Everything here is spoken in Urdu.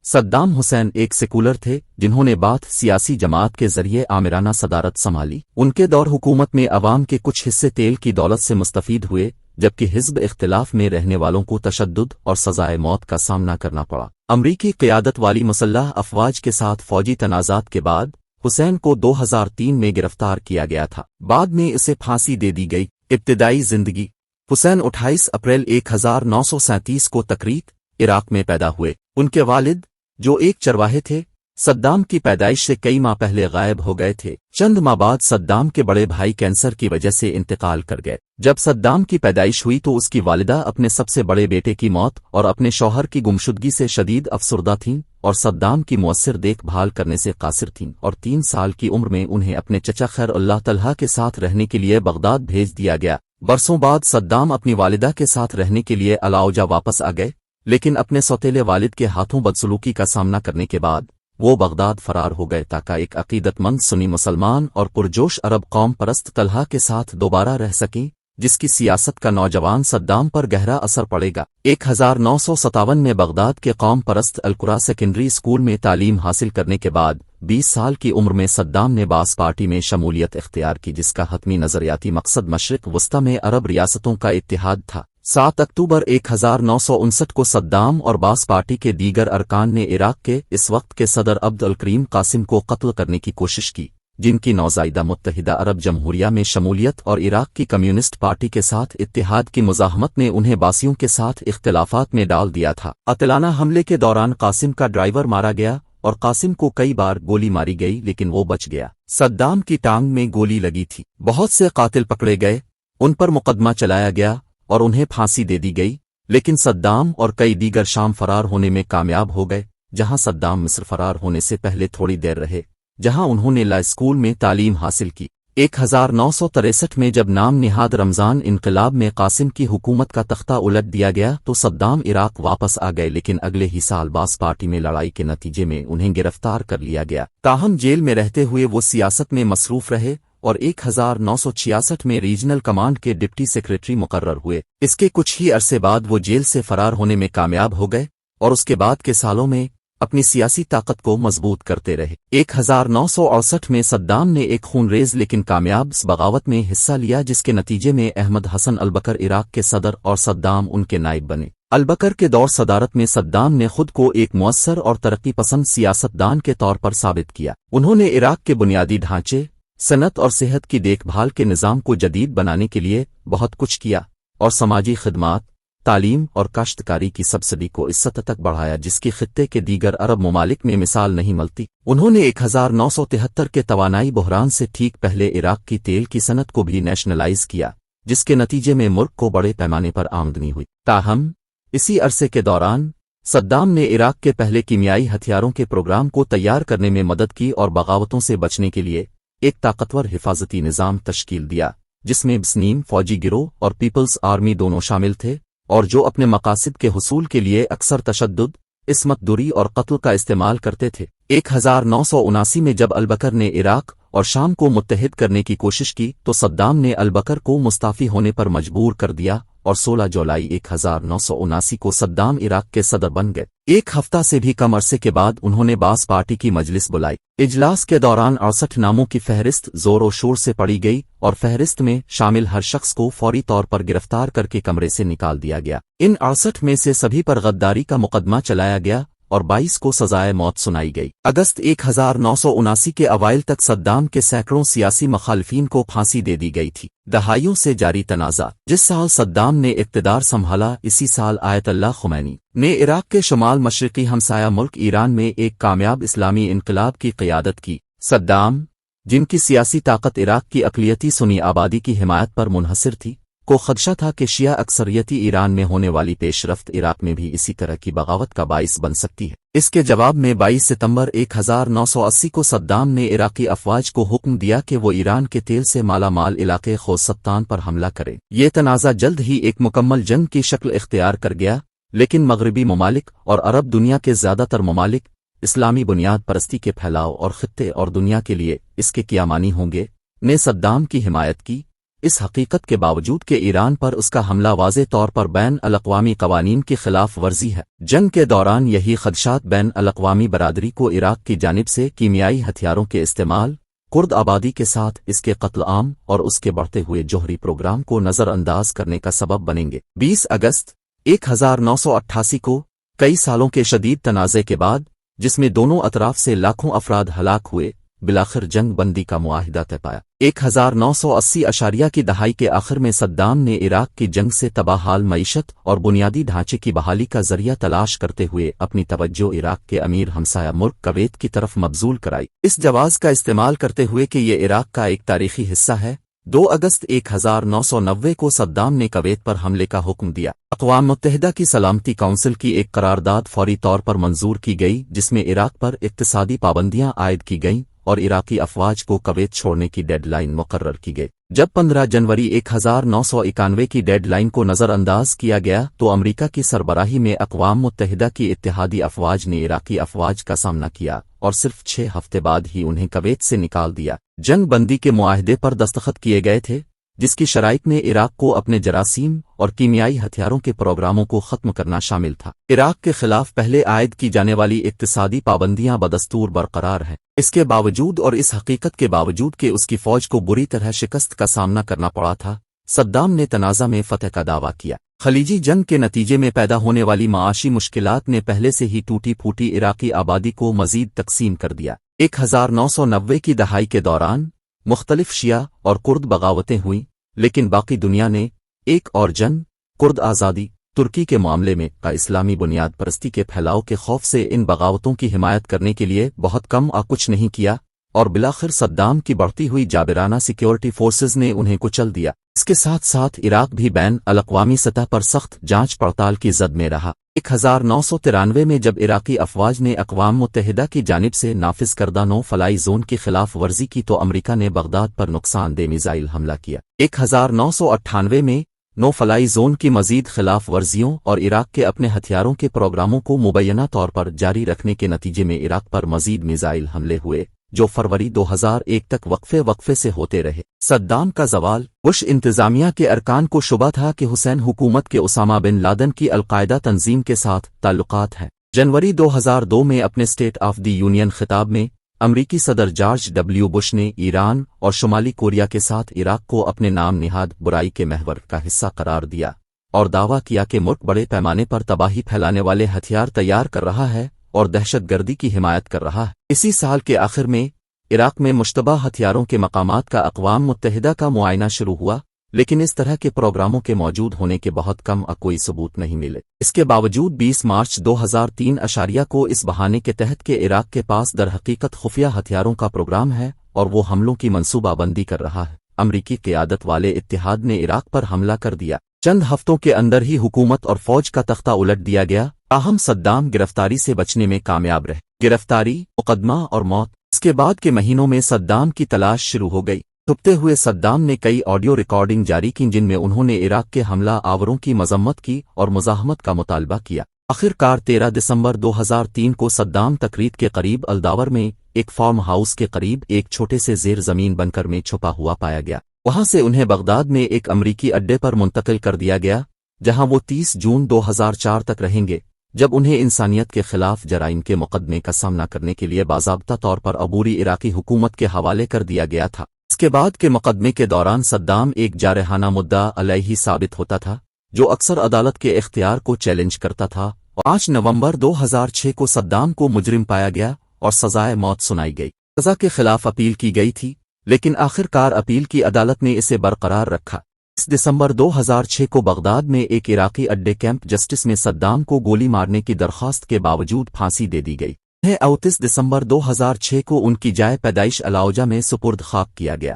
صدام حسین ایک سیکولر تھے جنہوں نے بعد سیاسی جماعت کے ذریعے آمرانہ صدارت سنبھالی۔ ان کے دور حکومت میں عوام کے کچھ حصے تیل کی دولت سے مستفید ہوئے، جبکہ حزب اختلاف میں رہنے والوں کو تشدد اور سزائے موت کا سامنا کرنا پڑا۔ امریکی قیادت والی مسلح افواج کے ساتھ فوجی تنازعات کے بعد حسین کو 2003 میں گرفتار کیا گیا تھا، بعد میں اسے پھانسی دے دی گئی۔ ابتدائی زندگی: حسین 28 اپریل 1937 کو تکریت، عراق میں پیدا ہوئے۔ ان کے والد، جو ایک چرواہے تھے، صدام کی پیدائش سے کئی ماہ پہلے غائب ہو گئے تھے۔ چند ماہ بعد صدام کے بڑے بھائی کینسر کی وجہ سے انتقال کر گئے۔ جب صدام کی پیدائش ہوئی تو اس کی والدہ اپنے سب سے بڑے بیٹے کی موت اور اپنے شوہر کی گمشدگی سے شدید افسردہ تھیں اور صدام کی مؤثر دیکھ بھال کرنے سے قاصر تھیں، اور 3 سال کی عمر میں انہیں اپنے چچا خیر اللہ طلحہ کے ساتھ رہنے کے لیے بغداد بھیج دیا گیا۔ برسوں بعد صدام اپنی والدہ کے ساتھ رہنے کے لیے الاؤجا واپس آ گئے، لیکن اپنے سوتیلے والد کے ہاتھوں بدسلوکی کا سامنا کرنے کے بعد وہ بغداد فرار ہو گئے تاکہ ایک عقیدت مند سنی مسلمان اور پرجوش عرب قوم پرست طلحہ کے ساتھ دوبارہ رہ سکیں، جس کی سیاست کا نوجوان صدام پر گہرا اثر پڑے گا۔ 1957 میں بغداد کے قوم پرست القرا سیکنڈری اسکول میں تعلیم حاصل کرنے کے بعد 20 سال کی عمر میں صدام نے باس پارٹی میں شمولیت اختیار کی، جس کا حتمی نظریاتی مقصد مشرق وسطی میں عرب ریاستوں کا اتحاد تھا۔ 7 اکتوبر 1959 کو صدام اور باس پارٹی کے دیگر ارکان نے عراق کے اس وقت کے صدر عبد الکریم قاسم کو قتل کرنے کی کوشش کی، جن کی نوزائیدہ متحدہ عرب جمہوریہ میں شمولیت اور عراق کی کمیونسٹ پارٹی کے ساتھ اتحاد کی مزاحمت نے انہیں باسیوں کے ساتھ اختلافات میں ڈال دیا تھا۔ قاتلانہ حملے کے دوران قاسم کا ڈرائیور مارا گیا اور قاسم کو کئی بار گولی ماری گئی، لیکن وہ بچ گیا۔ صدام کی ٹانگ میں گولی لگی تھی۔ بہت سے قاتل پکڑے گئے، ان پر مقدمہ چلایا گیا اور انہیں پھانسی دے دی گئی، لیکن صدام اور کئی دیگر شام فرار ہونے میں کامیاب ہو گئے، جہاں صدام مصر فرار ہونے سے پہلے تھوڑی دیر رہے، جہاں انہوں نے لا اسکول میں تعلیم حاصل کی۔ 1963 میں جب نام نہاد رمضان انقلاب میں قاسم کی حکومت کا تختہ الٹ دیا گیا تو صدام عراق واپس آ گئے، لیکن اگلے ہی سال باس پارٹی میں لڑائی کے نتیجے میں انہیں گرفتار کر لیا گیا۔ تاہم جیل میں رہتے ہوئے وہ سیاست میں مصروف رہے اور 1966 میں ریجنل کمانڈ کے ڈپٹی سیکریٹری مقرر ہوئے۔ اس کے کچھ ہی عرصے بعد وہ جیل سے فرار ہونے میں کامیاب ہو گئے اور اس کے بعد کے سالوں میں اپنی سیاسی طاقت کو مضبوط کرتے رہے۔ 1968 میں صدام نے ایک خونریز لیکن کامیاب بغاوت میں حصہ لیا، جس کے نتیجے میں احمد حسن البکر عراق کے صدر اور صدام ان کے نائب بنے۔ البکر کے دور صدارت میں صدام نے خود کو ایک مؤثر اور ترقی پسند سیاستدان کے طور پر ثابت کیا۔ انہوں نے عراق کے بنیادی ڈھانچے، صنعت اور صحت کی دیکھ بھال کے نظام کو جدید بنانے کے لیے بہت کچھ کیا اور سماجی خدمات، تعلیم اور کاشتکاری کی سبسڈی کو اس سطح تک بڑھایا جس کی خطے کے دیگر عرب ممالک میں مثال نہیں ملتی۔ انہوں نے 1973 کے توانائی بحران سے ٹھیک پہلے عراق کی تیل کی صنعت کو بھی نیشنلائز کیا، جس کے نتیجے میں ملک کو بڑے پیمانے پر آمدنی ہوئی۔ تاہم اسی عرصے کے دوران صدام نے عراق کے پہلے کیمیائی ہتھیاروں کے پروگرام کو تیار کرنے میں مدد کی اور بغاوتوں سے بچنے کے لیے ایک طاقتور حفاظتی نظام تشکیل دیا، جس میں بسنیم فوجی گروہ اور پیپلز آرمی دونوں شامل تھے، اور جو اپنے مقاصد کے حصول کے لیے اکثر تشدد، عصمت دوری اور قتل کا استعمال کرتے تھے۔ 1979 میں جب البکر نے عراق اور شام کو متحد کرنے کی کوشش کی تو صدام نے البکر کو مستعفی ہونے پر مجبور کر دیا اور 16 جولائی 1979 کو صدام عراق کے صدر بن گئے۔ ایک ہفتہ سے بھی کم عرصے کے بعد انہوں نے باس پارٹی کی مجلس بلائی۔ اجلاس کے دوران 68 ناموں کی فہرست زور و شور سے پڑھی گئی اور فہرست میں شامل ہر شخص کو فوری طور پر گرفتار کر کے کمرے سے نکال دیا گیا۔ ان 68 میں سے سبھی پر غداری کا مقدمہ چلایا گیا اور 22 کو سزائے موت سنائی گئی۔ اگست 1979 کے اوائل تک صدام کے سینکڑوں سیاسی مخالفین کو پھانسی دے دی گئی تھی۔ دہائیوں سے جاری تنازع: جس سال صدام نے اقتدار سنبھالا اسی سال آیت اللہ خمینی نے عراق کے شمال مشرقی ہمسایہ ملک ایران میں ایک کامیاب اسلامی انقلاب کی قیادت کی۔ صدام، جن کی سیاسی طاقت عراق کی اقلیتی سنی آبادی کی حمایت پر منحصر تھی، کو خدشہ تھا کہ شیعہ اکثریتی ایران میں ہونے والی پیش رفت عراق میں بھی اسی طرح کی بغاوت کا باعث بن سکتی ہے۔ اس کے جواب میں 22 ستمبر 1980 کو صدام نے عراقی افواج کو حکم دیا کہ وہ ایران کے تیل سے مالا مال علاقے خوزستان پر حملہ کریں۔ یہ تنازع جلد ہی ایک مکمل جنگ کی شکل اختیار کر گیا، لیکن مغربی ممالک اور عرب دنیا کے زیادہ تر ممالک اسلامی بنیاد پرستی کے پھیلاؤ اور خطے اور دنیا کے لیے اس کے کیا معنی ہوں گے نے صدام کی حمایت کی، اس حقیقت کے باوجود کہ ایران پر اس کا حملہ واضح طور پر بین الاقوامی قوانین کی خلاف ورزی ہے۔ جنگ کے دوران یہی خدشات بین الاقوامی برادری کو عراق کی جانب سے کیمیائی ہتھیاروں کے استعمال، کرد آبادی کے ساتھ اس کے قتل عام اور اس کے بڑھتے ہوئے جوہری پروگرام کو نظر انداز کرنے کا سبب بنیں گے۔ 20 اگست 1988 کو کئی سالوں کے شدید تنازع کے بعد، جس میں دونوں اطراف سے لاکھوں افراد ہلاک ہوئے، بالآخر جنگ بندی کا معاہدہ طے پایا۔ 1980 کی دہائی کے آخر میں صدام نے عراق کی جنگ سے تباہ حال معیشت اور بنیادی ڈھانچے کی بحالی کا ذریعہ تلاش کرتے ہوئے اپنی توجہ عراق کے امیر ہمسایہ ملک کویت کی طرف مبذول کرائی، اس جواز کا استعمال کرتے ہوئے کہ یہ عراق کا ایک تاریخی حصہ ہے۔ 2 اگست 1990 کو صدام نے کویت پر حملے کا حکم دیا۔ اقوام متحدہ کی سلامتی کونسل کی ایک قرارداد فوری طور پر منظور کی گئی، جس میں عراق پر اقتصادی پابندیاں عائد کی گئیں اور عراقی افواج کو کویت چھوڑنے کی ڈیڈ لائن مقرر کی گئی۔ جب 15 جنوری 1991 کی ڈیڈ لائن کو نظر انداز کیا گیا تو امریکہ کی سربراہی میں اقوام متحدہ کی اتحادی افواج نے عراقی افواج کا سامنا کیا اور صرف 6 ہفتے بعد ہی انہیں کویت سے نکال دیا۔ جنگ بندی کے معاہدے پر دستخط کیے گئے تھے، جس کی شرائط میں عراق کو اپنے جراثیم اور کیمیائی ہتھیاروں کے پروگراموں کو ختم کرنا شامل تھا۔ عراق کے خلاف پہلے عائد کی جانے والی اقتصادی پابندیاں بدستور برقرار ہیں۔ اس کے باوجود اور اس حقیقت کے باوجود کہ اس کی فوج کو بری طرح شکست کا سامنا کرنا پڑا تھا، صدام نے تنازع میں فتح کا دعویٰ کیا۔ خلیجی جنگ کے نتیجے میں پیدا ہونے والی معاشی مشکلات نے پہلے سے ہی ٹوٹی پھوٹی عراقی آبادی کو مزید تقسیم کر دیا۔ 1990 کی دہائی کے دوران مختلف شیعہ اور کرد بغاوتیں ہوئیں، لیکن باقی دنیا نے ایک اور جنگ، کرد آزادی، ترکی کے معاملے میں کا اسلامی بنیاد پرستی کے پھیلاؤ کے خوف سے ان بغاوتوں کی حمایت کرنے کے لیے بہت کم کچھ نہیں کیا، اور بالآخر صدام کی بڑھتی ہوئی جابرانہ سیکیورٹی فورسز نے انہیں کچل دیا۔ اس کے ساتھ ساتھ عراق بھی بین الاقوامی سطح پر سخت جانچ پڑتال کی زد میں رہا۔ 1993 میں جب عراقی افواج نے اقوام متحدہ کی جانب سے نافذ کردہ نو فلائی زون کی خلاف ورزی کی تو امریکہ نے بغداد پر نقصان دہ میزائل حملہ کیا۔ 1998 میں نو فلائی زون کی مزید خلاف ورزیوں اور عراق کے اپنے ہتھیاروں کے پروگراموں کو مبینہ طور پر جاری رکھنے کے نتیجے میں عراق پر مزید میزائل حملے ہوئے، جو فروری 2001 تک وقفے سے ہوتے رہے۔ صدام کا زوال، بش انتظامیہ کے ارکان کو شبہ تھا کہ حسین حکومت کے اسامہ بن لادن کی القاعدہ تنظیم کے ساتھ تعلقات ہیں۔ جنوری 2002 میں اپنے اسٹیٹ آف دی یونین خطاب میں امریکی صدر جارج ڈبلیو بش نے ایران اور شمالی کوریا کے ساتھ عراق کو اپنے نام نہاد برائی کے محور کا حصہ قرار دیا اور دعویٰ کیا کہ ملک بڑے پیمانے پر تباہی پھیلانے والے ہتھیار تیار کر رہا ہے اور دہشت گردی کی حمایت کر رہا ہے۔ اسی سال کے آخر میں عراق میں مشتبہ ہتھیاروں کے مقامات کا اقوام متحدہ کا معائنہ شروع ہوا، لیکن اس طرح کے پروگراموں کے موجود ہونے کے بہت کم کوئی ثبوت نہیں ملے۔ اس کے باوجود 20 مارچ 2003 کو اس بہانے کے تحت کہ عراق کے پاس در حقیقت خفیہ ہتھیاروں کا پروگرام ہے اور وہ حملوں کی منصوبہ بندی کر رہا ہے، امریکی قیادت والے اتحاد نے عراق پر حملہ کر دیا۔ چند ہفتوں کے اندر ہی حکومت اور فوج کا تختہ الٹ دیا گیا، تاہم صدام گرفتاری سے بچنے میں کامیاب رہے۔ گرفتاری، مقدمہ اور موت۔ اس کے بعد کے مہینوں میں صدام کی تلاش شروع ہو گئی۔ چھپتے ہوئے صدام نے کئی آڈیو ریکارڈنگ جاری کی جن میں انہوں نے عراق کے حملہ آوروں کی مذمت کی اور مزاحمت کا مطالبہ کیا۔ آخرکار 13 دسمبر 2003 کو صدام تکریت کے قریب الداور میں ایک فارم ہاؤس کے قریب ایک چھوٹے سے زیر زمین بنکر میں چھپا ہوا پایا گیا۔ وہاں سے انہیں بغداد میں ایک امریکی اڈے پر منتقل کر دیا گیا، جہاں وہ 30 جون 2004 تک رہیں گے، جب انہیں انسانیت کے خلاف جرائم کے مقدمے کا سامنا کرنے کے لیے باضابطہ طور پر عبوری عراقی حکومت کے حوالے کر دیا گیا تھا۔ اس کے بعد کے مقدمے کے دوران صدام ایک جارحانہ مدعا علیہ ثابت ہوتا تھا، جو اکثر عدالت کے اختیار کو چیلنج کرتا تھا، اور 5 نومبر 2006 کو صدام کو مجرم پایا گیا اور سزائے موت سنائی گئی۔ سزا کے خلاف اپیل کی گئی تھی، لیکن آخرکار اپیل کی عدالت نے اسے برقرار رکھا۔ 30 دسمبر 2006 کو بغداد میں ایک عراقی اڈے کیمپ جسٹس میں صدام کو گولی مارنے کی درخواست کے باوجود پھانسی دے دی گئی۔ 29 دسمبر 2006 کو ان کی جائے پیدائش الاؤجا میں سپرد خاک کیا گیا۔